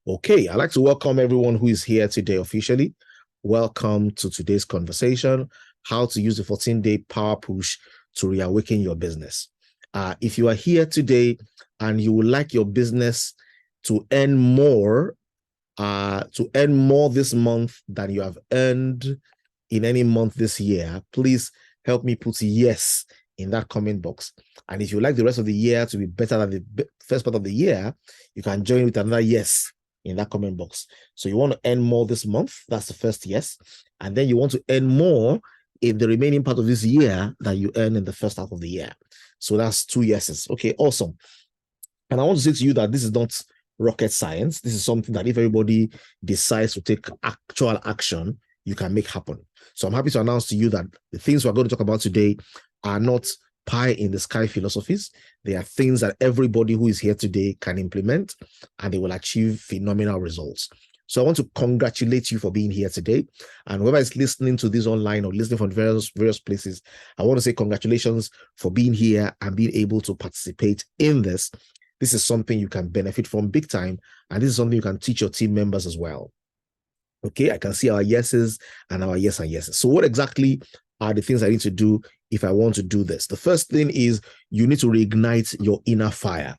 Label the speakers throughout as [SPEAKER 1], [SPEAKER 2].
[SPEAKER 1] Okay, I'd like to welcome everyone who is here today officially. Welcome to today's conversation, how to use the 14-day power push to reawaken your business. If you are here today and you would like your business to earn more this month than you have earned in any month this year, please help me put yes in that comment box. And if you like the rest of the year to be better than the first part of the year, you can join with another yes in that comment box. So you want to earn more this month, that's the first yes. And then you want to earn more in the remaining part of this year that you earn in the first half of the year. So that's 2 yeses. Okay, awesome. And I want to say to you that this is not rocket science. This is something that if everybody decides to take actual action, you can make happen. So I'm happy to announce to you that the things we're going to talk about today are not pie in the sky philosophies. They are things that everybody who is here today can implement, and they will achieve phenomenal results. So I want to congratulate you for being here today. And whoever is listening to this online or listening from various places, I want to say congratulations for being here and being able to participate in this. This is something you can benefit from big time, and this is something you can teach your team members as well. Okay, I can see our yeses and our yes and yeses. So what exactly are the things I need to do if I want to do this? The first thing is you need to reignite your inner fire.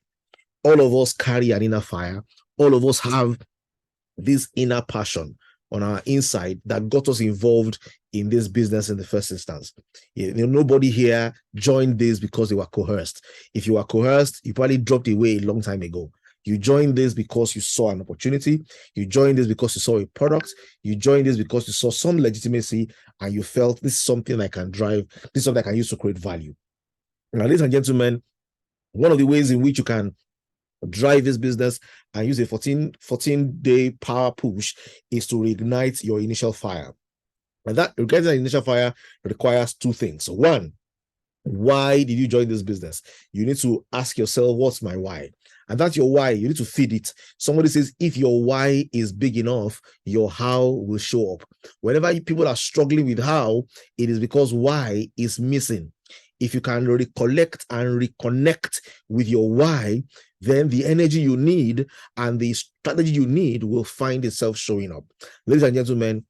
[SPEAKER 1] All of us carry an inner fire. All of us have this inner passion on our inside that got us involved in this business in the first instance. Nobody here joined this because they were coerced. If you were coerced, you probably dropped away a long time ago. You joined this because you saw an opportunity. You joined this because you saw a product. You joined this because you saw some legitimacy and you felt this is something I can drive. This is something I can use to create value. Now, ladies and gentlemen, one of the ways in which you can drive this business and use a 14-day power push is to reignite your initial fire. And that reigniting the initial fire requires 2 things. So 1, why did you join this business? You need to ask yourself, what's my why? And that's your why. You need to feed it. Somebody says, if your why is big enough, your how will show up. Whenever people are struggling with how, it is because why is missing. If you can recollect and reconnect with your why, then the energy you need and the strategy you need will find itself showing up. Ladies and gentlemen,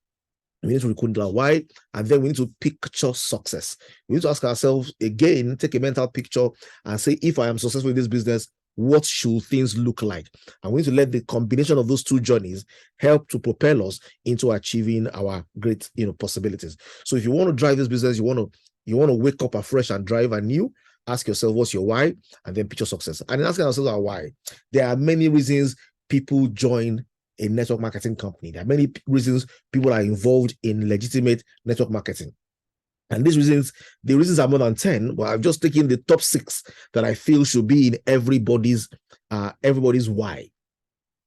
[SPEAKER 1] we need to rekindle why, and then we need to picture success. We need to ask ourselves again, take a mental picture and say, if I am successful in this business, what should things look like? And we need to let the combination of those 2 journeys help to propel us into achieving our great, possibilities. So if you want to drive this business, you want to wake up afresh and drive anew, ask yourself, what's your why? And then picture success. And then asking ourselves our why. There are many reasons people join a network marketing company. There are many reasons people are involved in legitimate network marketing. And the reasons are more than 10, but I've just taken the top 6 that I feel should be in everybody's why.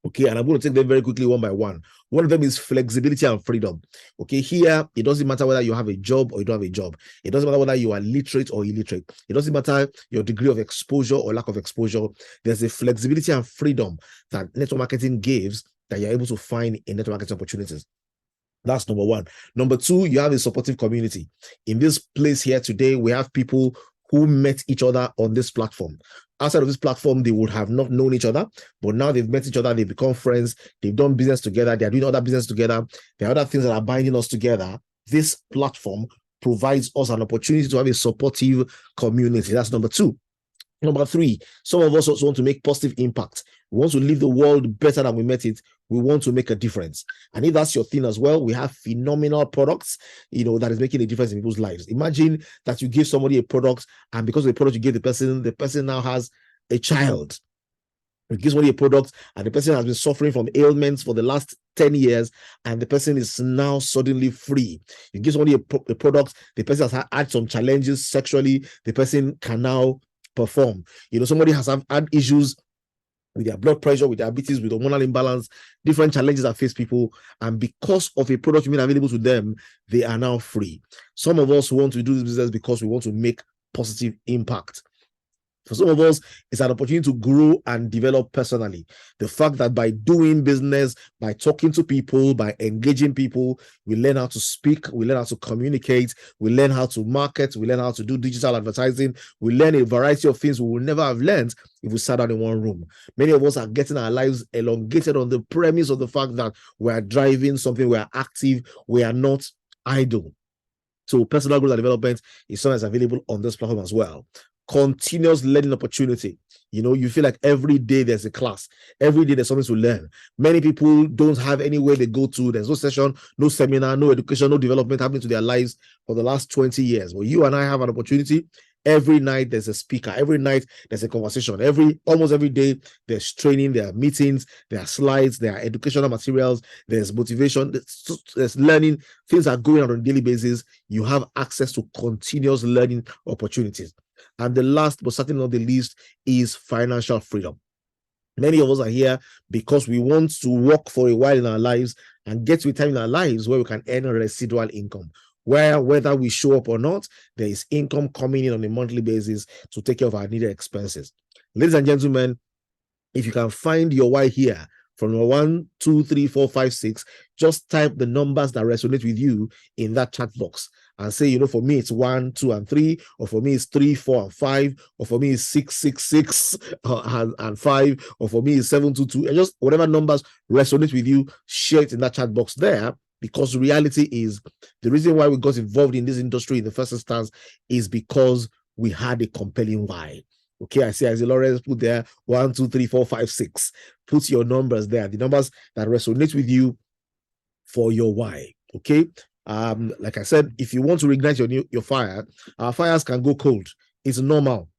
[SPEAKER 1] Okay, and I'm going to take them very quickly one by one. One of them is flexibility and freedom. Okay, here, it doesn't matter whether you have a job or you don't have a job. It doesn't matter whether you are literate or illiterate. It doesn't matter your degree of exposure or lack of exposure. There's a flexibility and freedom that network marketing gives that you're able to find in network marketing opportunities. That's number 1. Number 2, you have a supportive community. In this place here today, we have people who met each other on this platform. Outside of this platform, they would have not known each other, but now they've met each other, they've become friends, they've done business together, they're doing other business together, there are other things that are binding us together. This platform provides us an opportunity to have a supportive community. That's number 2. Number 3, some of us also want to make positive impact. We want to leave the world better than we met it. We want to make a difference. And if that's your thing as well, we have phenomenal products, that is making a difference in people's lives. Imagine that you give somebody a product, and because of the product you gave the person now has a child. You give somebody a product, and the person has been suffering from ailments for the last 10 years, and the person is now suddenly free. You give somebody a product, the person has had some challenges sexually, the person can now perform. Somebody has had issues with their blood pressure, with diabetes, with hormonal imbalance, different challenges that face people, and because of a product made available to them, they are now free. Some of us want to do this business because we want to make positive impact. For some of us, it's an opportunity to grow and develop personally. The fact that by doing business, by talking to people, by engaging people, we learn how to speak, we learn how to communicate, we learn how to market, we learn how to do digital advertising, we learn a variety of things we will never have learned if we sat down in one room. Many of us are getting our lives elongated on the premise of the fact that we are driving something, we are active, we are not idle. So personal growth and development is something that's available on this platform as well. Continuous learning opportunity. You feel like every day there's a class, every day there's something to learn. Many people don't have anywhere they go to. There's no session, no seminar, no education, no development happening to their lives for the last 20 years. Well, you and I have an opportunity. Every night there's a speaker. Every night there's a conversation. Almost every day there's training, there are meetings, there are slides, there are educational materials, there's motivation, there's learning. Things are going on a daily basis. You have access to continuous learning opportunities. And the last, but certainly not the least, is financial freedom. Many of us are here because we want to work for a while in our lives and get to a time in our lives where we can earn a residual income, where whether we show up or not, there is income coming in on a monthly basis to take care of our needed expenses. Ladies and gentlemen, if you can find your why here, from number 1, 2, 3, 4, 5, 6, just type the numbers that resonate with you in that chat box and say, for me it's 1, 2, and 3, or for me it's 3, 4, and 5, or for me it's 6, 6, 6, and 5, or for me it's 7, 2, 2, and just whatever numbers resonate with you, share it in that chat box there. Because reality is, the reason why we got involved in this industry in the first instance is because we had a compelling why. Okay, I see Isaac Lawrence put there 1, 2, 3, 4, 5, 6. Put your numbers there, the numbers that resonate with you for your why. Okay. Like I said, if you want to reignite your fire, our fires can go cold. It's normal.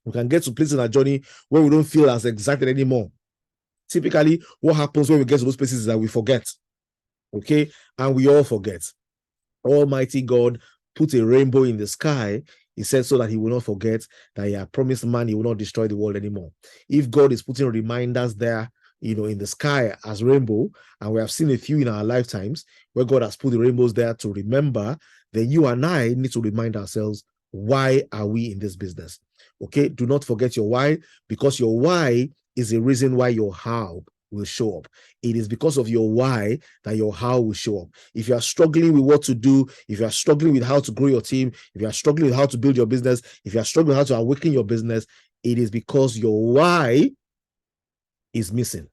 [SPEAKER 1] We can get to places in our journey where we don't feel as excited anymore. Typically, what happens when we get to those places is that we forget. Okay, and we all forget. Almighty God put a rainbow in the sky. He said so that he will not forget that he had promised man he will not destroy the world anymore. If God is putting reminders there, in the sky as rainbow, and we have seen a few in our lifetimes where God has put the rainbows there to remember, then you and I need to remind ourselves, why are we in this business? Okay, do not forget your why, because your why is the reason why your how will show up. It is because of your why that your how will show up. If you are struggling with what to do, if you are struggling with how to grow your team, if you are struggling with how to build your business, if you are struggling with how to awaken your business, it is because your why is missing.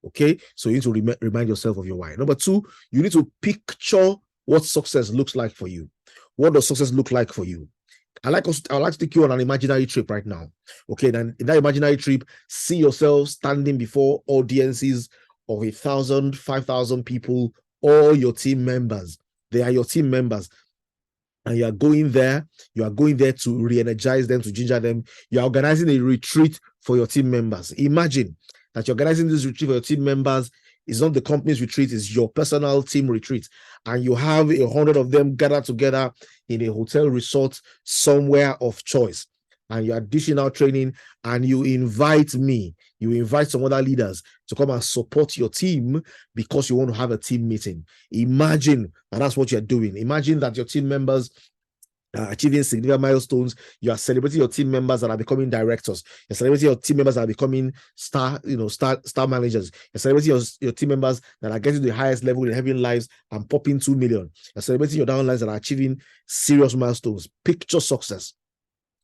[SPEAKER 1] Okay, so you need to remind yourself of your why. Number 2, you need to picture what success looks like for you. What does success look like for you? I'd like to take you on an imaginary trip right now. Okay, then in that imaginary trip, see yourself standing before audiences of 1,000, 5,000 people, all your team members. They are your team members. And you are going there to re-energize them, to ginger them. You are organizing a retreat for your team members. Imagine that you're organizing this retreat for your team members. It's not the company's retreat, it's your personal team retreat. And you have 100 of them gathered together in a hotel resort somewhere of choice. And you are dishing out training, and you invite some other leaders to come and support your team because you want to have a team meeting. Imagine that's what you're doing. Imagine that your team members achieving significant milestones. You are celebrating your team members that are becoming directors. You're celebrating your team members that are becoming star managers. You're celebrating your team members that are getting to the highest level in having lives and popping 2 million. You're celebrating your downlines that are achieving serious milestones. Picture success.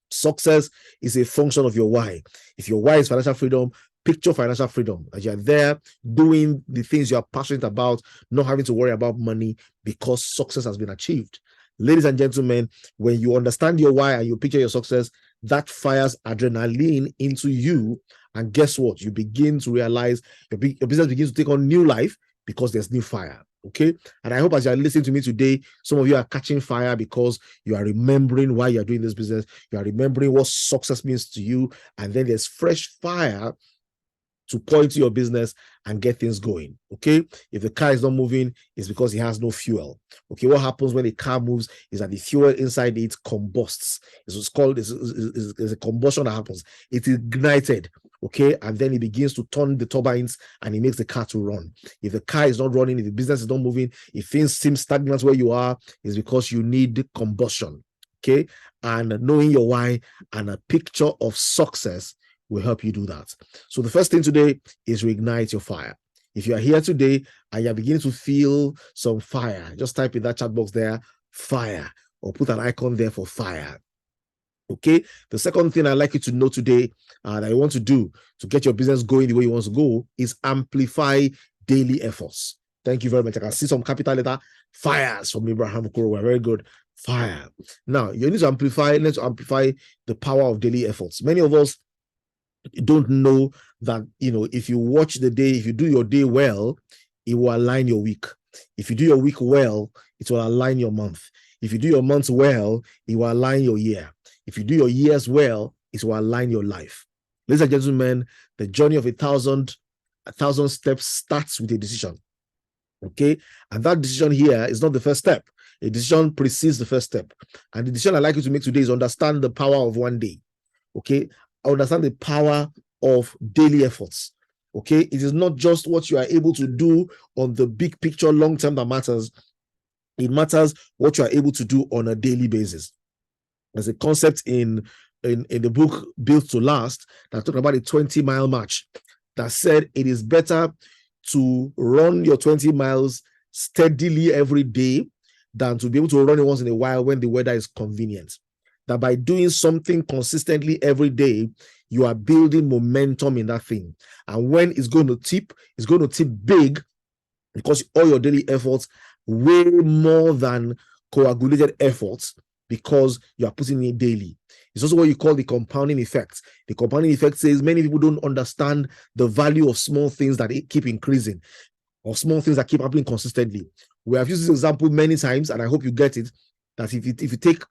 [SPEAKER 1] Success is a function of your why. If your why is financial freedom, picture financial freedom. As you're there doing the things you are passionate about, not having to worry about money because success has been achieved. Ladies and gentlemen, when you understand your why and you picture your success, that fires adrenaline into you. And guess what? You begin to realize your business begins to take on new life because there's new fire. Okay. And I hope as you're listening to me today, some of you are catching fire because you are remembering why you're doing this business. You are remembering what success means to you. And then there's fresh fire to point to your business and get things going. Okay. If the car is not moving, it's because it has no fuel. Okay. What happens when a car moves is that the fuel inside it combusts. It's called, it's a combustion that happens. It's ignited. Okay. And then it begins to turn the turbines and it makes the car to run. If the car is not running, if the business is not moving, if things seem stagnant where you are, it's because you need combustion. Okay, and knowing your why and a picture of success will help you do that. So the first thing today is reignite your fire. If you are here today and you're beginning to feel some fire, just type in that chat box there, fire, or put an icon there for fire. Okay. The second thing I'd like you to know today that you want to do to get your business going the way you want to go is amplify daily efforts. Thank you very much. I can see some capital letter fires from Abraham Kuro. Very good. Fire. Now you need to amplify. Let's amplify the power of daily efforts. Many of us don't know that, if you watch the day, if you do your day well, it will align your week. If you do your week well, it will align your month. If you do your months well, it will align your year. If you do your years well, it will align your life. Ladies and gentlemen, the journey of a thousand steps starts with a decision. Okay, and that decision here is not the first step. A decision precedes the first step. And the decision I'd like you to make today is understand the power of one day. Okay, understand the power of daily efforts. Okay, it is not just what you are able to do on the big picture long term that matters. It matters what you are able to do on a daily basis. There's a concept in the book Built to Last that talked about a 20-mile march that said it is better to run your 20 miles steadily every day than to be able to run it once in a while when the weather is convenient. That by doing something consistently every day, you are building momentum in that thing. And when it's going to tip big, because all your daily efforts way more than coagulated efforts, because you are putting it daily. It's also what you call the compounding effect. The compounding effect says many people don't understand the value of small things that keep increasing, or small things that keep happening consistently. We have used this example many times, and I hope you get it, that if you take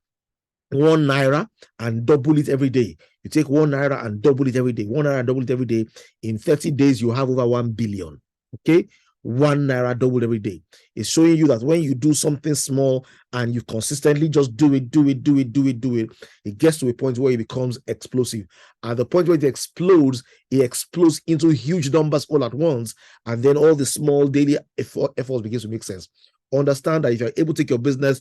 [SPEAKER 1] 1 naira and double it every day, you take 1 naira and double it every day, 1 naira and double it every day, in 30 days, you have over 1 billion. Okay? 1 naira doubled every day. It's showing you that when you do something small and you consistently just do it, it gets to a point where it becomes explosive. At the point where it explodes into huge numbers all at once, and then all the small daily efforts begin to make sense. Understand that if you're able to take your business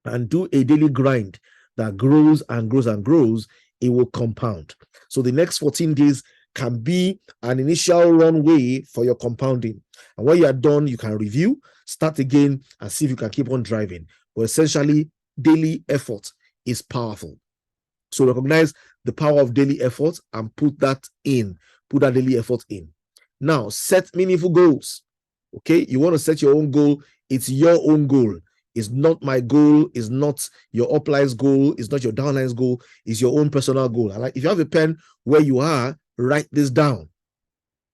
[SPEAKER 1] and do a daily grind that grows and grows and grows, it will compound. So the next 14 days can be an initial runway for your compounding. And when you are done, you can review, start again, and see if you can keep on driving. But essentially, daily effort is powerful. So recognize the power of daily effort and put that daily effort in. Now, set meaningful goals. Okay, you want to set your own goal. It's your own goal. It's not my goal. It's not your upline's goal. It's not your downline's goal. It's your own personal goal. And if you have a pen where you are, write this down.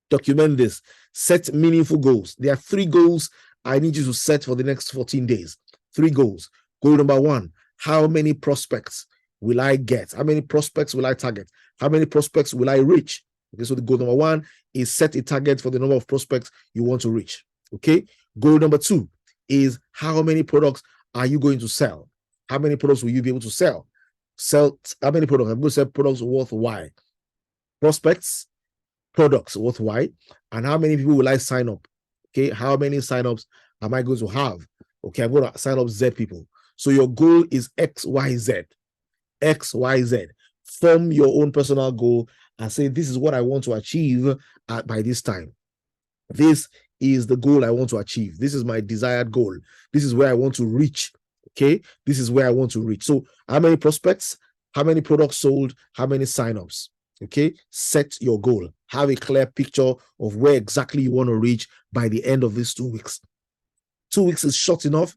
[SPEAKER 1] Document this. Set meaningful goals. There are 3 goals I need you to set for the next 14 days. 3 goals. Goal number 1, how many prospects will I get? How many prospects will I target? How many prospects will I reach? Okay, so the goal number 1 is set a target for the number of prospects you want to reach. Okay. Goal number 2 is how many products are you going to sell? How many products will you be able to sell? How many products? I'm going to sell products worth Y. Prospects, products worth Y, and how many people will I sign up? Okay, how many signups am I going to have? Okay, I'm going to sign up Z people. So your goal is XYZ. XYZ. Form your own personal goal and say, this is what I want to achieve by this time. This is the goal I want to achieve. This is my desired goal. This is where I want to reach. Okay, this is where I want to reach. So how many prospects? How many products sold? How many signups? Okay, set your goal. Have a clear picture of where exactly you want to reach by the end of these 2 weeks. 2 weeks is short enough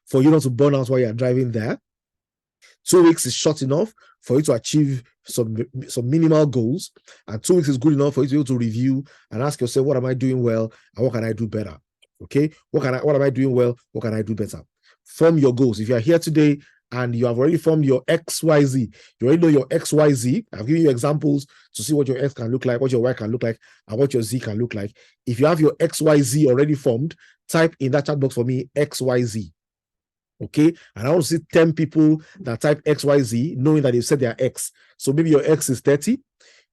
[SPEAKER 1] for you not to burn out while you're driving there. 2 weeks is short enough for you to achieve some minimal goals, and 2 weeks is good enough for you to be able to review and ask yourself, what am I doing well and what can I do better? Okay, what am I doing well? What can I do better? Form your goals. If you are here today and you have already formed your XYZ, you already know your XYZ. I've given you examples to see what your X can look like, what your Y can look like, and what your Z can look like. If you have your XYZ already formed, type in that chat box for me, XYZ. Okay, and I want to see 10 people that type XYZ, knowing that they've said their X. So maybe your X is 30,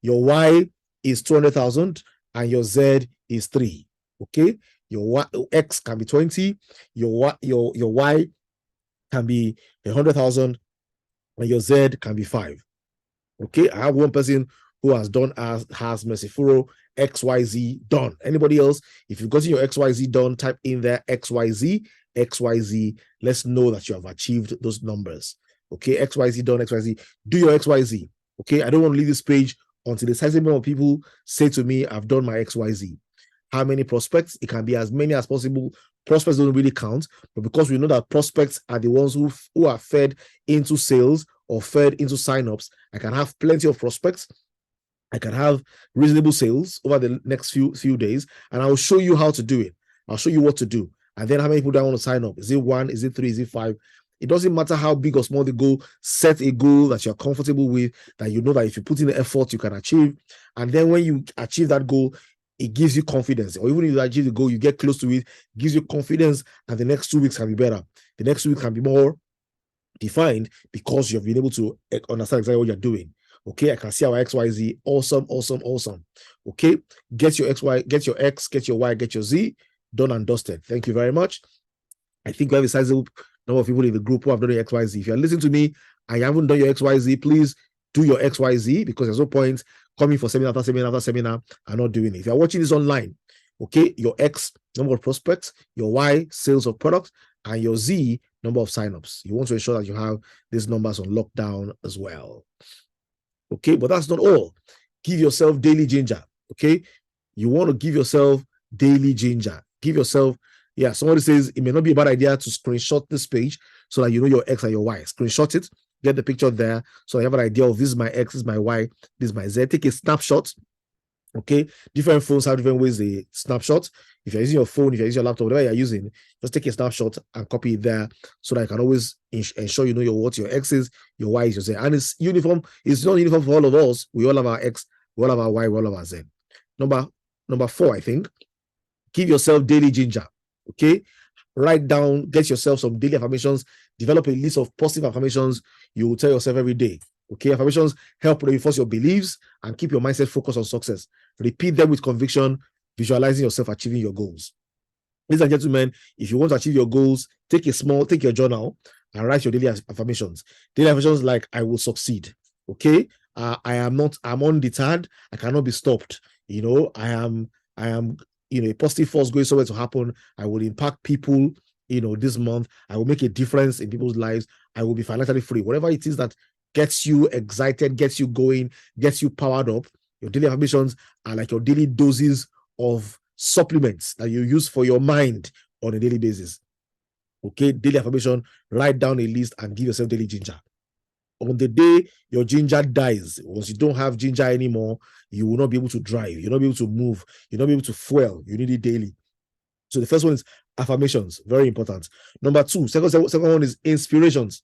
[SPEAKER 1] your Y is 200,000, and your Z is 3. Okay, your X can be 20, your Y can be 100,000, and your Z can be 5. Okay, I have one person who has done has Mercifuro XYZ done. Anybody else? If you've gotten your XYZ done, type in there XYZ, XYZ. Let's know that you have achieved those numbers. Okay, XYZ done, XYZ. Do your XYZ. Okay, I don't want to leave this page until the sizable number of people say to me, I've done my XYZ. How many prospects? It can be as many as possible. Prospects don't really count, but because we know that prospects are the ones who are fed into sales or fed into signups, I can have plenty of prospects. I can have reasonable sales over the next few days, and I'll show you how to do it. I'll show you what to do. And then how many people do I want to sign up? Is it 1? Is it 3? Is it 5? It doesn't matter how big or small the goal. Set a goal that you're comfortable with, that you know that if you put in the effort, you can achieve. And then when you achieve that goal, it gives you confidence. Or even if you achieve the goal, you get close to it, gives you confidence, and the next 2 weeks can be better. The next 2 weeks can be more defined because you've been able to understand exactly what you're doing. Okay, I can see our XYZ. Awesome, awesome, awesome. Okay, get your XY, get your X, get your Y, get your Z. Done and dusted. Thank you very much. I think we have a sizable number of people in the group who have done your XYZ. If you're listening to me and you haven't done your XYZ, please do your XYZ, because there's no point coming for seminar after seminar after seminar and not doing it. If you're watching this online, okay, your X, number of prospects, your Y, sales of products, and your Z, number of signups. You want to ensure that you have these numbers on lockdown as well. Okay, but that's not all. Give yourself daily ginger. Okay, you want to give yourself daily ginger. Give yourself, yeah, somebody says it may not be a bad idea to screenshot this page so that you know your X and your Y. Screenshot it, get the picture there so you have an idea of this is my X, this is my Y, this is my Z. Take a snapshot. Okay, different phones have different ways they snapshot. If you're using your phone, if you're using your laptop, whatever you're using, just take a snapshot and copy it there so that you can always ensure you know what your X is, your Y is, your Z. And it's uniform. It's not uniform for all of us. We all have our X, we all have our Y, we all have our Z. Number 4, I think, give yourself daily ginger. Okay, write down, get yourself some daily affirmations, develop a list of positive affirmations you will tell yourself every day. Okay, affirmations help reinforce your beliefs and keep your mindset focused on success. Repeat them with conviction, visualizing yourself achieving your goals. Ladies and gentlemen, if you want to achieve your goals, take your journal and write your daily affirmations. Daily affirmations like, I will succeed. Okay, I'm undeterred. I cannot be stopped. You know, I am, a positive force going somewhere to happen. I will impact people, this month. I will make a difference in people's lives. I will be financially free. Whatever it is that gets you excited, gets you going, gets you powered up. Your daily affirmations are like your daily doses of supplements that you use for your mind on a daily basis. Okay, daily affirmation, write down a list and give yourself daily ginger. On the day your ginger dies, once you don't have ginger anymore, you will not be able to drive, you'll not be able to move, you'll not be able to fuel. You need it daily. So the first one is affirmations, very important. Number 2, second one is inspirations.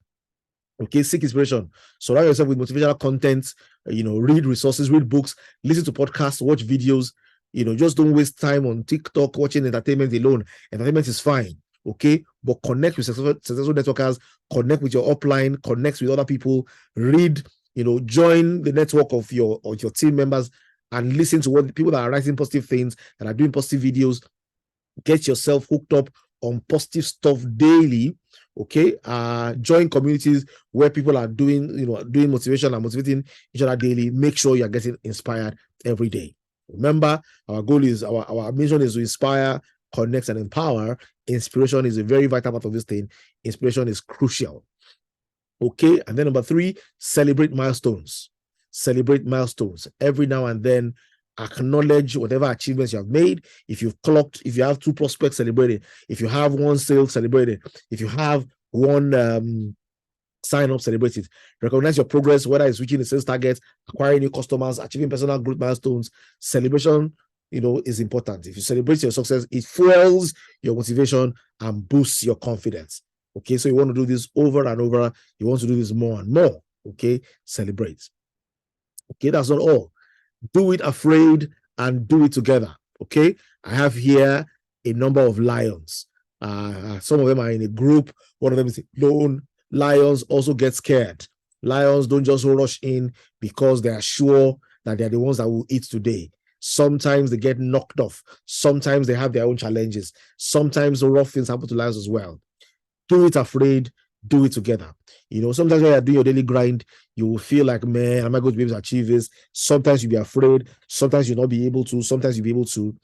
[SPEAKER 1] Okay, seek inspiration. Surround yourself with motivational content. Read resources, read books, listen to podcasts, watch videos. Just don't waste time on TikTok watching entertainment alone. Entertainment is fine, okay? But connect with successful networkers, connect with your upline, connect with other people, read, join the network of your team members and listen to what the people that are writing positive things, that are doing positive videos. Get yourself hooked up on positive stuff daily. Okay, join communities where people are doing motivation and motivating each other daily. Make sure you're getting inspired every day. Remember, our goal is our mission is to inspire, connect, and empower. Inspiration is a very vital part of this thing. Inspiration is crucial. Okay, and then number 3, celebrate milestones. Celebrate milestones every now and then. Acknowledge whatever achievements you have made. If you have 2 prospects, celebrate it. If you have 1 sale, celebrate it. If you have 1 sign up, celebrate it. Recognize your progress, whether it's reaching the sales target, acquiring new customers, achieving personal growth milestones. Celebration, is important. If you celebrate your success, it fuels your motivation and boosts your confidence. Okay, so you want to do this over and over. You want to do this more and more. Okay, celebrate. Okay, that's not all. Do it afraid and do it together. Okay, I have here a number of lions. Some of them are in a group. One of them is alone. Lions also get scared. Lions don't just rush in because they are sure that they're the ones that will eat today. Sometimes they get knocked off. Sometimes they have their own challenges. Sometimes rough things happen to lions as well. Do it afraid. do it together. You know, sometimes when you're doing your daily grind, you will feel like, man, am I going to be able to achieve this? Sometimes you'll be afraid. Sometimes you'll not be able to. Sometimes you'll be able to.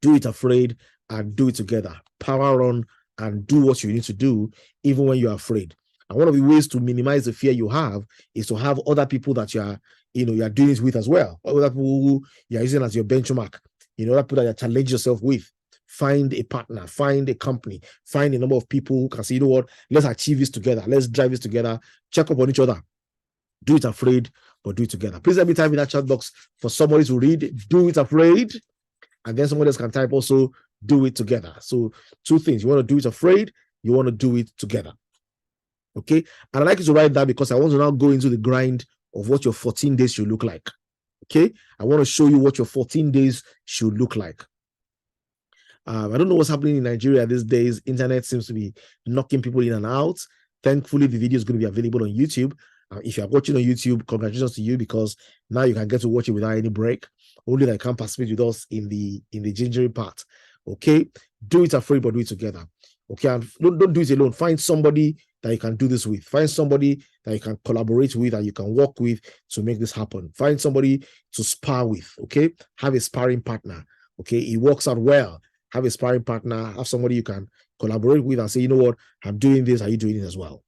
[SPEAKER 1] Do it afraid and do it together. Power on and do what you need to do, even when you're afraid. And one of the ways to minimize the fear you have is to have other people that you're doing it with as well. Other people who you're using as your benchmark. Other people that you're challenging yourself with. Find a partner, find a company, find a number of people who can say, you know what, let's achieve this together. Let's drive this together. Check up on each other. Do it afraid, but do it together. Please let me type in that chat box for somebody to read. Do it afraid. And then somebody else can type also, do it together. So 2 things. You want to do it afraid. You want to do it together. Okay. And I'd like you to write that because I want to now go into the grind of what your 14 days should look like. Okay. I want to show you what your 14 days should look like. I don't know what's happening in Nigeria these days. Internet seems to be knocking people in and out. Thankfully, the video is going to be available on YouTube. If you are watching on YouTube, congratulations to you, because now you can get to watch it without any break. Only that you can't participate with us in the gingering part. Okay, do it afraid, but do it together. Okay, and don't do it alone. Find somebody that you can do this with. Find somebody that you can collaborate with and you can work with to make this happen. Find somebody to spar with. Okay, have a sparring partner. Okay, it works out well. Have a sparring partner. Have somebody you can collaborate with and say, you know what, I'm doing this. Are you doing it as well?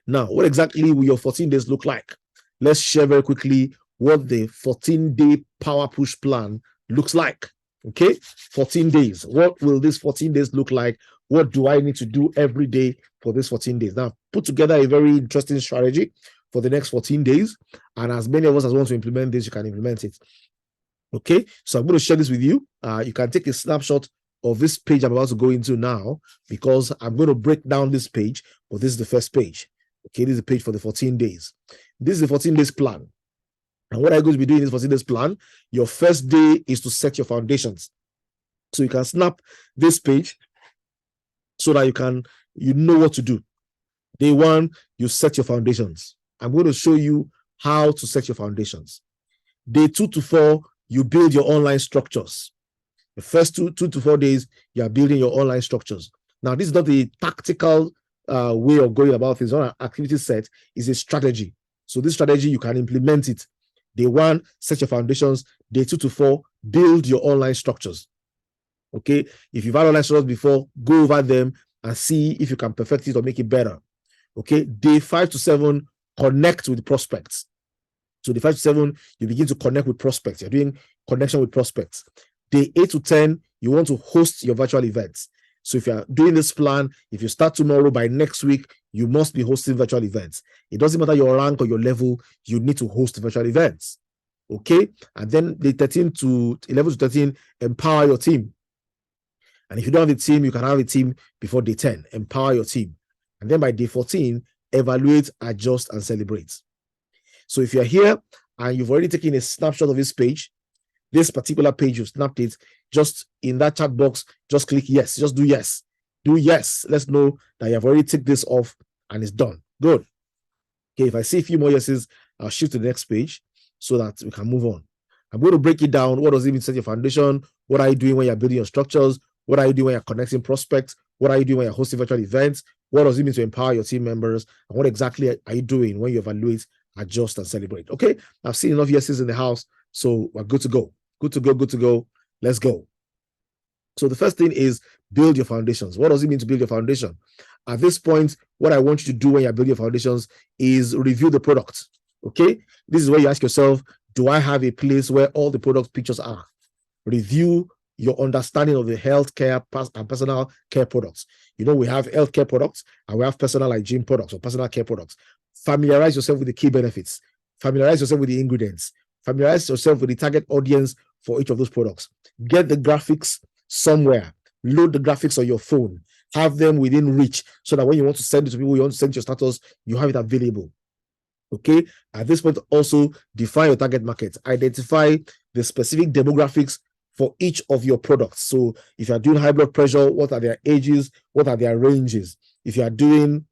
[SPEAKER 1] Now, what exactly will your 14 days look like? Let's share very quickly what the 14-day power push plan looks like. Okay, 14 days. What will this 14 days look like? What do I need to do every day for this 14 days? Now, put together a very interesting strategy for the next 14 days. And as many of us as want to implement this, you can implement it. Okay, so I'm going to share this with you. You can take a snapshot of this page I'm about to go into now, because I'm going to break down this page, but this is the first page. Okay, this is the page for the 14 days. This is the 14 days plan. And what I'm going to be doing in this 14 days plan, your first day is to set your foundations. So you can snap this page so that you know what to do. Day 1, you set your foundations. I'm going to show you how to set your foundations. Day 2 to 4, you build your online structures. The first 2 to 4 days, you are building your online structures. Now, this is not the tactical way of going about things. It's not an activity set, it's a strategy. So this strategy, you can implement it. Day 1, set your foundations. Day 2 to 4, build your online structures. Okay, if you've had online structures before, go over them and see if you can perfect it or make it better. Okay, day 5 to 7, connect with prospects. So day 5 to 7, you begin to connect with prospects. You're doing connection with prospects. Day 8 to 10, you want to host your virtual events. So if you're doing this plan, if you start tomorrow, by next week, you must be hosting virtual events. It doesn't matter your rank or your level, you need to host virtual events. Okay, and then day 11 to 13, empower your team. And if you don't have a team, you can have a team before day 10. Empower your team. And then by day 14, evaluate, adjust, and celebrate. So if you're here and you've already taken a snapshot of this page, this particular page, you've snapped it, just in that chat box, just click yes. Just do yes. Do yes. Let's know that you've already ticked this off and it's done. Good. Okay, if I see a few more yeses, I'll shift to the next page so that we can move on. I'm going to break it down. What does it mean to set your foundation? What are you doing when you're building your structures? What are you doing when you're connecting prospects? What are you doing when you're hosting virtual events? What does it mean to empower your team members? And what exactly are you doing when you evaluate, adjust, and celebrate? Okay, I've seen enough yeses in the house, so we're good to go. Good to go, good to go. Let's go. So the first thing is build your foundations. What does it mean to build your foundation? At this point, what I want you to do when you're building your foundations is review the product. Okay, this is where you ask yourself, do I have a place where all the product pictures are? Review your understanding of the healthcare and personal care products. You know, we have healthcare products and we have personal hygiene products or personal care products. Familiarize yourself with the key benefits. Familiarize yourself with the ingredients. Familiarize yourself with the target audience for each of those products. Get the graphics somewhere. Load the graphics on your phone. Have them within reach so that when you want to send it to people, you want to send your status, you have it available. Okay. At this point, also define your target market. Identify the specific demographics for each of your products. So if you're doing high blood pressure, what are their ages? What are their ranges? If you are doing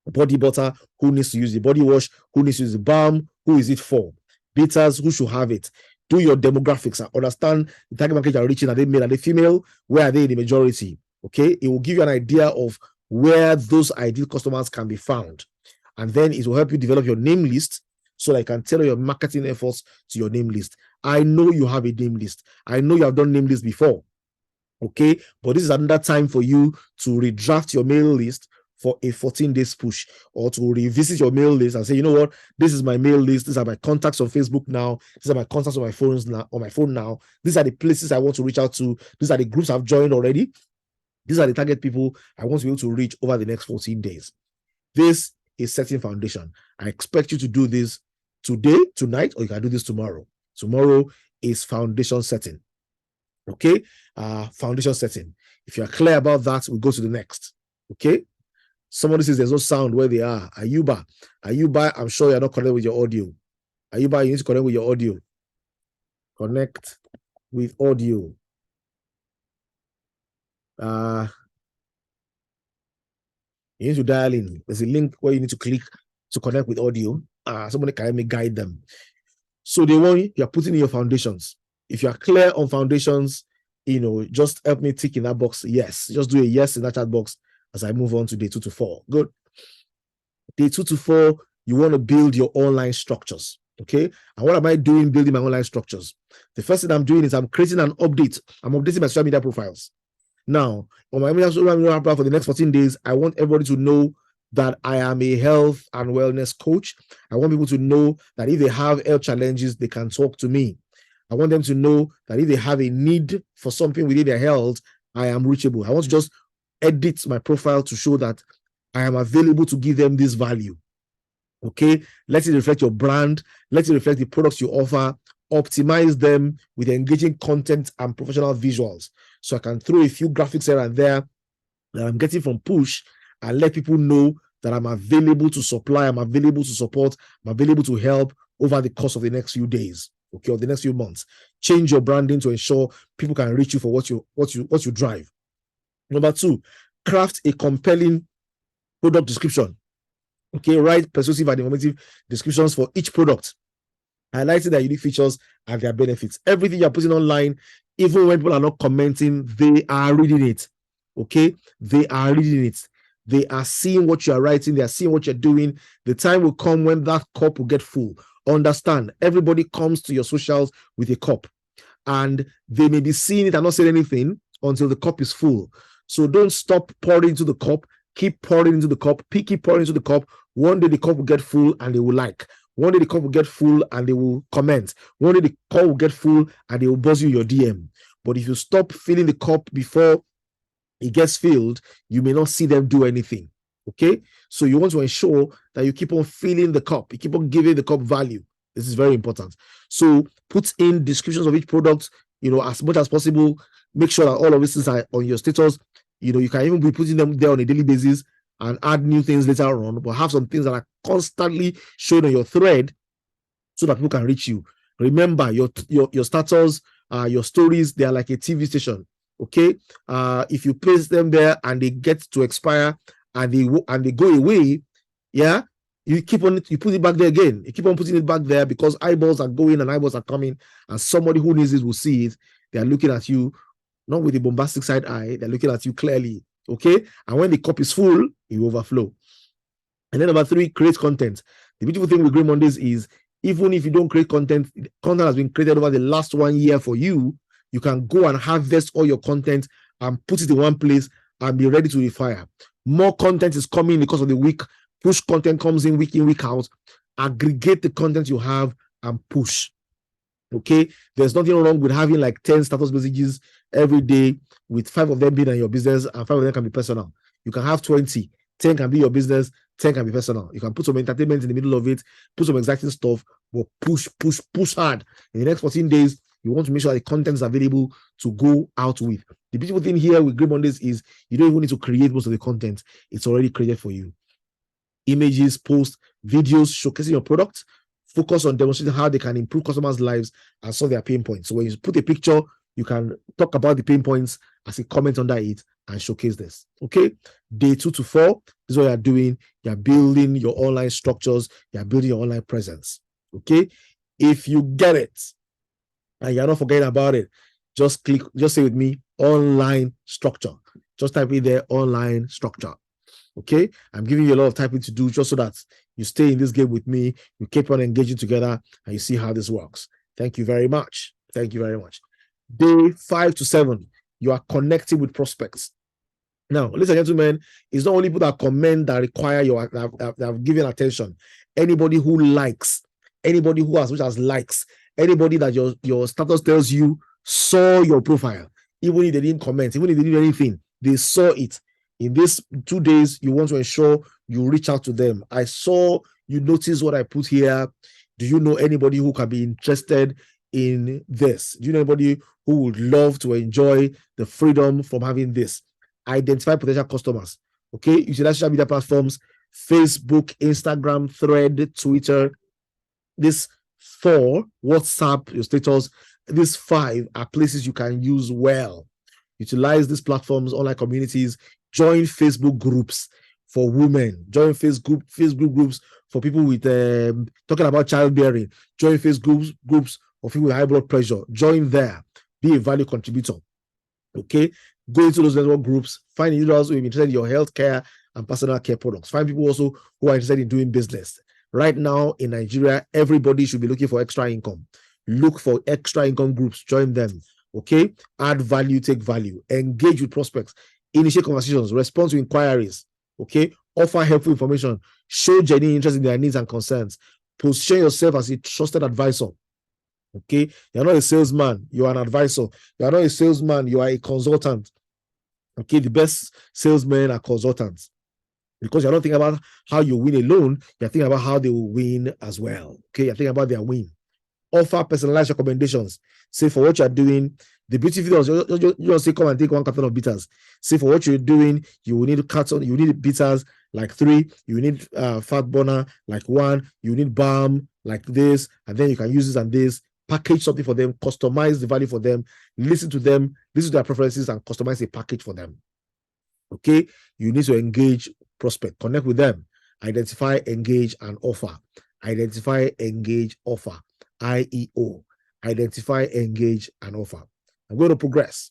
[SPEAKER 1] body butter, who needs to use the body wash? Who needs to use the balm? Who is it for? Bitters, who should have it? Do your demographics and understand the target market you're reaching. Are they male? Are they female? Where are they in the majority? Okay, it will give you an idea of where those ideal customers can be found. And then it will help you develop your name list so that you can tailor your marketing efforts to your name list. I know you have a name list. I know you have done name lists before. Okay, but this is another time for you to redraft your mail list for a 14-day push, or to revisit your mail list and say, you know what, this is my mail list. These are my contacts on Facebook now. These are my contacts on my phone now. These are the places I want to reach out to. These are the groups I've joined already. These are the target people I want to be able to reach over the next 14 days. This is setting foundation. I expect you to do this today, tonight, or you can do this tomorrow. Tomorrow is foundation setting. Okay, foundation setting. If you're clear about that, we'll go to the next. Okay, somebody says there's no sound where they are. Ayuba, I'm sure you're not connected with your audio. Ayuba, you need to connect with your audio. Connect with audio. You need to dial in. There's a link where you need to click to connect with audio. Somebody can help me guide them. So the one you're putting in your foundations. If you're clear on foundations, just help me tick in that box. Yes, just do a yes in that chat box as I move on to day 2 to 4. Good. Day 2 to 4, you want to build your online structures. Okay. And what am I doing building my online structures? The first thing I'm doing is I'm creating an update. I'm updating my social media profiles. Now, on my social media profile for the next 14 days, I want everybody to know that I am a health and wellness coach. I want people to know that if they have health challenges, they can talk to me. I want them to know that if they have a need for something within their health, I am reachable. I want to just edit my profile to show that I am available to give them this value. Okay, let it reflect your brand. Let it reflect the products you offer. Optimize them with engaging content and professional visuals. So I can throw a few graphics here and there that I'm getting from push and let people know that I'm available to supply, I'm available to support, I'm available to help over the course of the next few days, okay, or the next few months. Change your branding to ensure people can reach you for what you drive. Number 2, craft a compelling product description. Okay, write persuasive and informative descriptions for each product, highlighting their unique features and their benefits. Everything you're putting online, even when people are not commenting, they are reading it. Okay, they are reading it. They are seeing what you are writing. They are seeing what you're doing. The time will come when that cup will get full. Understand, everybody comes to your socials with a cup, and they may be seeing it and not saying anything until the cup is full. So don't stop pouring into the cup. Keep pouring into the cup. Keep pouring into the cup. One day the cup will get full and they will like. One day the cup will get full and they will comment. One day the cup will get full and they will buzz you your DM. But if you stop filling the cup before it gets filled, you may not see them do anything. Okay? So you want to ensure that you keep on filling the cup. You keep on giving the cup value. This is very important. So put in descriptions of each product, as much as possible. Make sure that all of these things are on your status. You can even be putting them there on a daily basis and add new things later on, but have some things that are constantly shown on your thread so that people can reach you. Remember, your status, your stories, they are like a TV station. Okay, if you place them there and they get to expire and they go away, yeah, you put it back there again. You keep on putting it back there because eyeballs are going and eyeballs are coming, and somebody who needs it will see it. They are looking at you, not with a bombastic side eye. They're looking at you clearly. Okay, and when the cup is full, it will overflow. And then number 3, create content. The beautiful thing with Green Mondays is even if you don't create content has been created over the last 1 year for you. You can go and harvest all your content and put it in one place and be ready to refire. More content is coming because of the week. Push content comes in, week out. Aggregate the content you have and push. Okay, there's nothing wrong with having like 10 status messages every day, with 5 of them being in your business and 5 of them can be personal. You can have 20, 10 can be your business, 10 can be personal. You can put some entertainment in the middle of it, put some exciting stuff, but push hard. In the next 14 days, you want to make sure that the content is available to go out with. The beautiful thing here with Green Mondays is you don't even need to create most of the content. It's already created for you. Images, posts, videos showcasing your product. Focus on demonstrating how they can improve customers' lives and solve their pain points. So when you put a picture, you can talk about the pain points as a comment under it and showcase this. Okay. Day 2 to 4, this is what you're doing. You're building your online structures. You're building your online presence. Okay. If you get it and you're not forgetting about it, just say with me, online structure. Just type in there, online structure. Okay, I'm giving you a lot of typing to do just so that you stay in this game with me. You keep on engaging together and you see how this works. Thank you very much. Thank you very much. Day 5 to 7, you are connecting with prospects. Now, ladies and gentlemen, it's not only people that comment that require your that have given attention. Anybody who likes, anybody who has which has likes, anybody that your status tells you saw your profile, even if they didn't comment, even if they didn't do anything, they saw it. In these 2 days, you want to ensure you reach out to them. I saw you notice what I put here. Do you know anybody who can be interested in this? Do you know anybody who would love to enjoy the freedom from having this? Identify potential customers. Okay, utilize social media platforms: Facebook, Instagram, Thread, Twitter. These 4, WhatsApp, your status. These 5 are places you can use well. Utilize these platforms, online communities. Join Facebook groups for women. Join Facebook groups for people with talking about childbearing. Join Facebook groups for people with high blood pressure. Join there. Be a value contributor. Okay, go into those network groups. Find individuals who are interested in your healthcare and personal care products. Find people also who are interested in doing business. Right now in Nigeria, everybody should be looking for extra income. Look for extra income groups. Join them. Okay, add value, take value. Engage with prospects. Initiate conversations. Respond to inquiries. Okay, offer helpful information. Show genuine interest in their needs and concerns. Position yourself as a trusted advisor. Okay, you're not a salesman, you are an advisor. You are not a salesman, you are a consultant. Okay, the best salesmen are consultants, because you're not thinking about how you win alone, you're thinking about how they will win as well. Okay, you're thinking about their win. Offer personalized recommendations. Say for what you're doing, the beauty videos, you just say, come and take 1 carton of bitters. Say for what you're doing, you will need carton, you need bitters like 3, you need fat burner like 1, you need balm like this, and then you can use this and this. Package something for them, customize the value for them, listen to them, listen to their preferences, and customize a package for them. Okay, you need to engage prospect, connect with them, identify, engage, and offer. Identify, engage, offer. IEO. Identify, engage, and offer. I'm going to progress.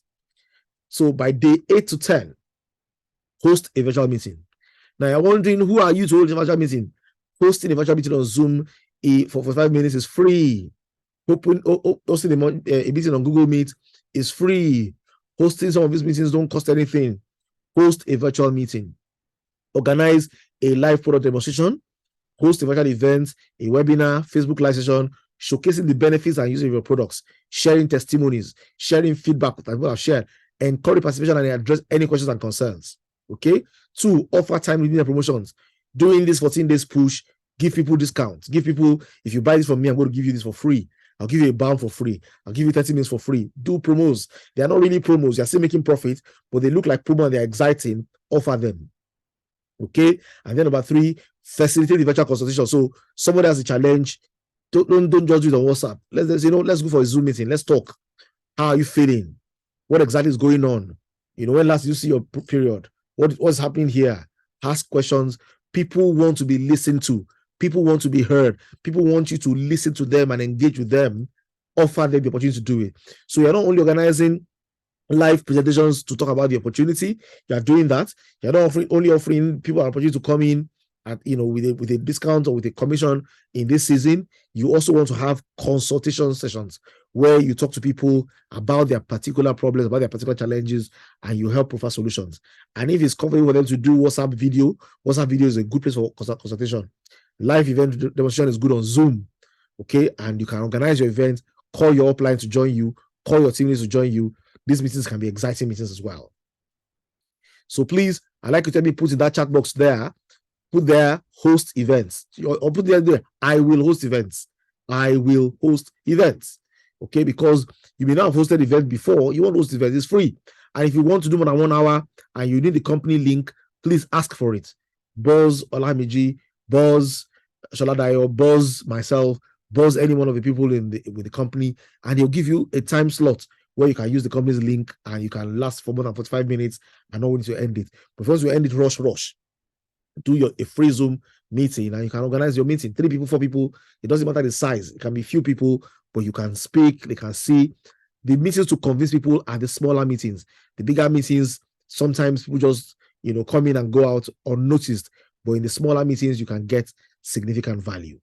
[SPEAKER 1] So by day 8 to 10, host a virtual meeting. Now you're wondering, who are you to hold a virtual meeting? Hosting a virtual meeting on Zoom for 5 minutes is free. Hosting a meeting on Google Meet is free. Hosting some of these meetings don't cost anything. Host a virtual meeting. Organize a live product demonstration. Host a virtual event, a webinar, Facebook live session, showcasing the benefits and using of your products, sharing testimonies, sharing feedback that people have shared, encourage participation and address any questions and concerns. Okay. 2, offer time-limited promotions. Doing this 14 days push, give people discounts. Give people, if you buy this from me, I'm going to give you this for free. I'll give you a balm for free. I'll give you 30 minutes for free. Do promos. They are not really promos. You're still making profit, but they look like promo and they're exciting. Offer them. Okay. And then number 3, facilitate the virtual consultation. So somebody has a challenge. Don't just do it on WhatsApp. Let's go for a Zoom meeting. Let's talk. How are you feeling? What exactly is going on? When last you see your period? What's happening here? Ask questions. People want to be listened to. People want to be heard. People want you to listen to them and engage with them. Offer them the opportunity to do it. So you're not only organizing live presentations to talk about the opportunity, you are doing that. You're not only offering people an opportunity to come in at, with a discount or with a commission in this season. You also want to have consultation sessions where you talk to people about their particular problems, about their particular challenges, and you help provide solutions. And if it's comfortable for them to do WhatsApp video is a good place for consultation. Live event demonstration is good on Zoom. Okay, and you can organize your event, call your upline to join you, call your team leads to join you. These meetings can be exciting meetings as well. So please, I'd like you to put in that chat box there, put there host events, or put there, I will host events. I will host events. Okay, because you may not have hosted events before, you want to host events, it's free. And if you want to do more than 1 hour and you need the company link, please ask for it. Buzz Olamiji, Buzz Sholadayo, Buzz myself, Buzz any one of the people with the company, and they'll give you a time slot where you can use the company's link and you can last for more than 45 minutes and not when to end it. But once you end it, rush. Do a free Zoom meeting and you can organize your meeting. 3 people, 4 people, it doesn't matter the size. It can be few people, but you can speak, they can see. The meetings to convince people are the smaller meetings. The bigger meetings, sometimes people just come in and go out unnoticed, but in the smaller meetings, you can get significant value.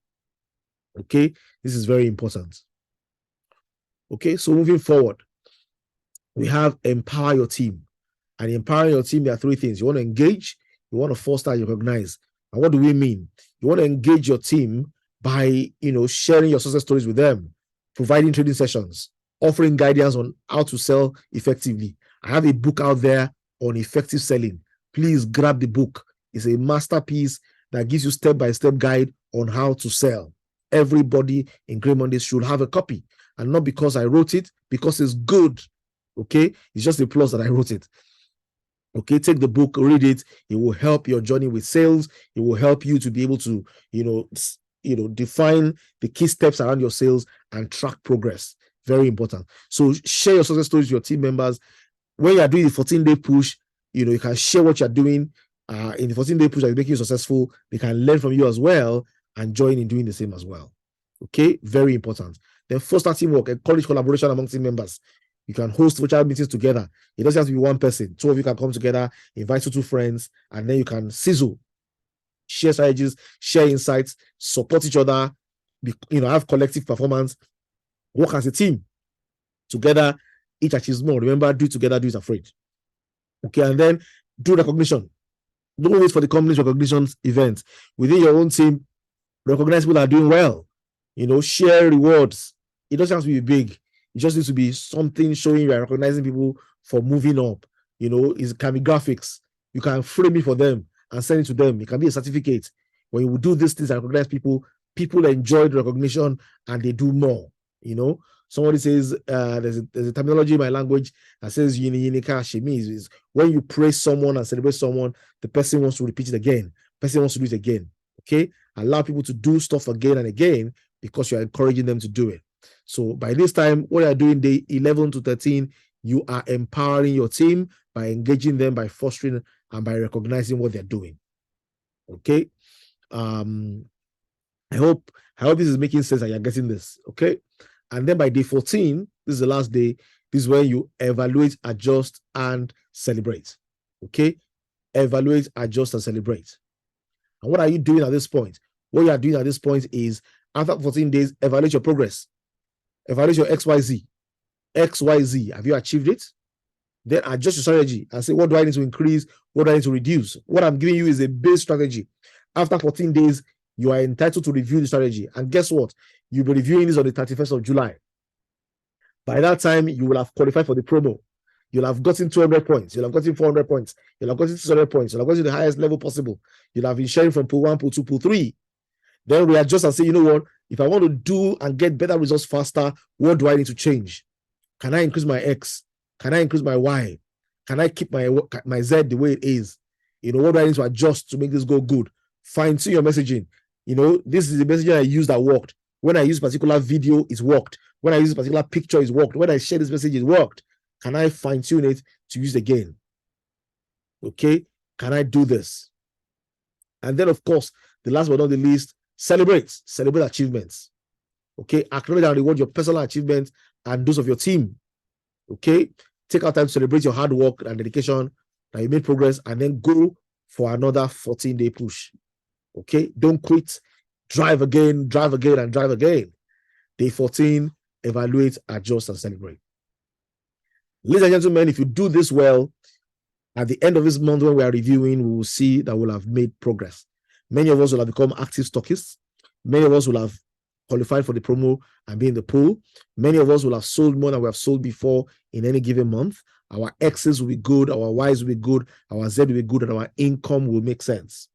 [SPEAKER 1] Okay, this is very important. Okay, so moving forward, we have empower your team. And empowering your team, there are three things. You want to engage, you want to foster, you recognize. And what do we mean? You want to engage your team by, sharing your success stories with them, providing training sessions, offering guidance on how to sell effectively. I have a book out there on effective selling. Please grab the book. It's a masterpiece that gives you step-by-step guide on how to sell. Everybody in Grey Mondays should have a copy. And not because I wrote it, because it's good. Okay? It's just a plus that I wrote it. Okay, take the book, read it. It will help your journey with sales. It will help you to be able to, define the key steps around your sales and track progress. Very important. So share your success stories with your team members. When you are doing the 14-day push, you can share what you're doing. In the 14-day push that is making you successful, they can learn from you as well and join in doing the same as well. Okay, very important. Then foster teamwork, encourage collaboration among team members. You can host virtual meetings together. It doesn't have to be one person. Two of you can come together, invite two friends, and then you can sizzle, share strategies, share insights, support each other, have collective performance, work as a team. Together, each achieves more. Remember, do it together, do it afraid. Okay, and then do recognition. Don't wait for the company's recognition event. Within your own team, recognize people that are doing well. Share rewards. It doesn't have to be big. It just needs to be something showing you are recognizing people for moving up. It can be graphics. You can frame it for them and send it to them. It can be a certificate. When you do these things and recognize people, people enjoy the recognition and they do more. Somebody says, there's a terminology in my language that says is when you praise someone and celebrate someone, the person wants to repeat it again. The person wants to do it again. Okay? Allow people to do stuff again and again because you're encouraging them to do it. So by this time, what you're doing day 11 to 13, you are empowering your team by engaging them, by fostering, and by recognizing what they're doing. Okay? I hope this is making sense and you're getting this. Okay? And then by day 14, this is the last day, this is when you evaluate, adjust, and celebrate. Okay? Evaluate, adjust, and celebrate. And what are you doing at this point? What you are doing at this point is, after 14 days, evaluate your progress. Evaluate your XYZ. XYZ, have you achieved it? Then adjust your strategy and say, what do I need to increase? What do I need to reduce? What I'm giving you is a base strategy. After 14 days, you are entitled to review the strategy. And guess what? You'll be reviewing this on the 31st of July. By that time, you will have qualified for the promo. You'll have gotten 200 points. You'll have gotten 400 points. You'll have gotten 600 points. You'll have gotten the highest level possible. You'll have been sharing from pool 1, pool 2, pool 3. Then we adjust and say, you know what? If I want to do and get better results faster, what do I need to change? Can I increase my X? Can I increase my Y? Can I keep my Z the way it is? What do I need to adjust to make this go good? Fine-tune your messaging. This is the messaging I used that worked. When I use particular video, it's worked. When I use a particular picture, it's worked. When I share this message, it worked. Can I fine-tune it to use again? Okay? Can I do this? And then, of course, the last but not the least, celebrate achievements. Okay? Acknowledge and reward your personal achievements and those of your team. Okay? Take out time to celebrate your hard work and dedication, that you made progress, and then go for another 14-day push. Okay? Don't quit. Drive again, and drive again. Day 14, evaluate, adjust, and celebrate. Ladies and gentlemen, if you do this well, at the end of this month when we are reviewing, we will see that we'll have made progress. Many of us will have become active stockists. Many of us will have qualified for the promo and be in the pool. Many of us will have sold more than we have sold before in any given month. Our X's will be good, our Y's will be good, our Z will be good, and our income will make sense.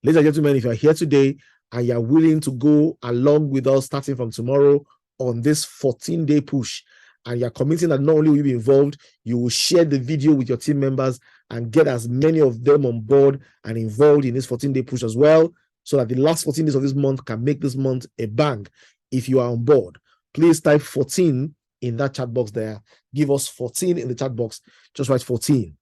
[SPEAKER 1] Ladies and gentlemen, if you're here today and you're willing to go along with us starting from tomorrow on this 14-day push, and you're committing that not only will you be involved, you will share the video with your team members and get as many of them on board and involved in this 14-day push as well, so that the last 14 days of this month can make this month a bang. If you are on board, please type 14 in that chat box there. Give us 14 in the chat box. Just write 14.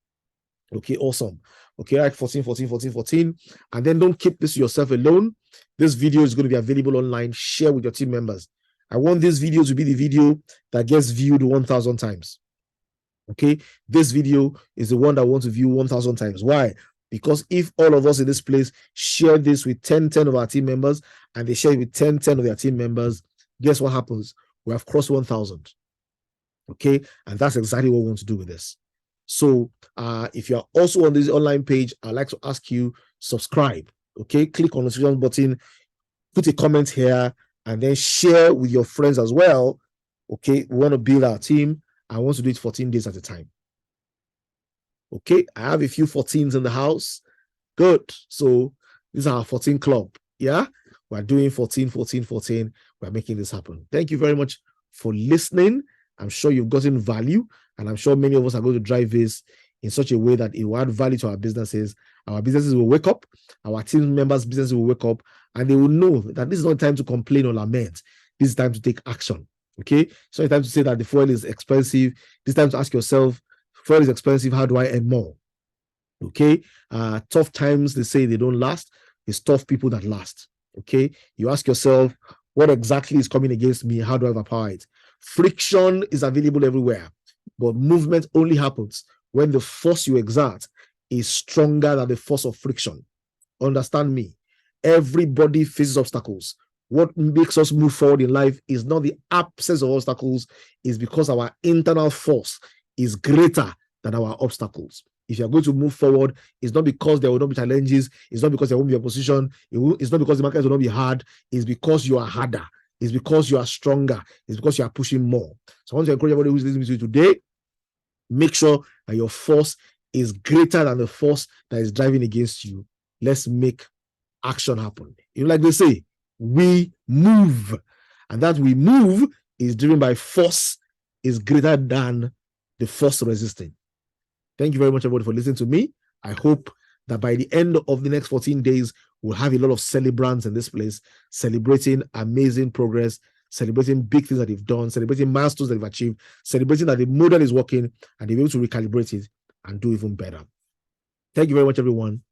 [SPEAKER 1] Okay, awesome. Okay, write 14, 14, 14, 14. And then don't keep this to yourself alone. This video is going to be available online. Share with your team members. I want this video to be the video that gets viewed 1,000 times. Okay, this video is the one that I want to view 1,000 times. Why? Because if all of us in this place share this with 10 of our team members, and they share it with 10 of their team members, guess what happens? We have crossed 1,000. Okay, and that's exactly what we want to do with this. So if you're also on this online page, I'd like to ask you, subscribe. Okay, click on the subscription button, put a comment here, and then share with your friends as well. Okay, we want to build our team. I want to do it 14 days at a time. Okay, I have a few 14s in the house. Good. So this is our 14 club. Yeah, we're doing 14, 14, 14. We're making this happen. Thank you very much for listening. I'm sure you've gotten value, and I'm sure many of us are going to drive this in such a way that it will add value to our businesses. Our businesses will wake up, our team members' businesses will wake up, and they will know that this is not time to complain or lament. This is time to take action. Okay, so it's time to say that the fuel is expensive. This time to ask yourself, fuel is expensive, how do I earn more? Okay, tough times, they say they don't last. It's tough people that last. Okay, you ask yourself, what exactly is coming against me? How do I overpower it? Friction is available everywhere, but movement only happens when the force you exert is stronger than the force of friction. Understand me. Everybody faces obstacles. What makes us move forward in life is not the absence of obstacles, it's because our internal force is greater than our obstacles. If you're going to move forward, it's not because there will not be challenges, it's not because there won't be opposition, it's not because the market will not be hard, it's because you are harder, it's because you are stronger, it's because you are pushing more. So I want to encourage everybody who's listening to you today, make sure that your force is greater than the force that is driving against you. Let's make action happen. You know, like they say, we move. And that we move is driven by force, is greater than the force resisting. Thank you very much, everybody, for listening to me. I hope that by the end of the next 14 days, we'll have a lot of celebrants in this place, celebrating amazing progress, celebrating big things that they've done, celebrating milestones that they've achieved, celebrating that the model is working, and they're able to recalibrate it and do even better. Thank you very much, everyone.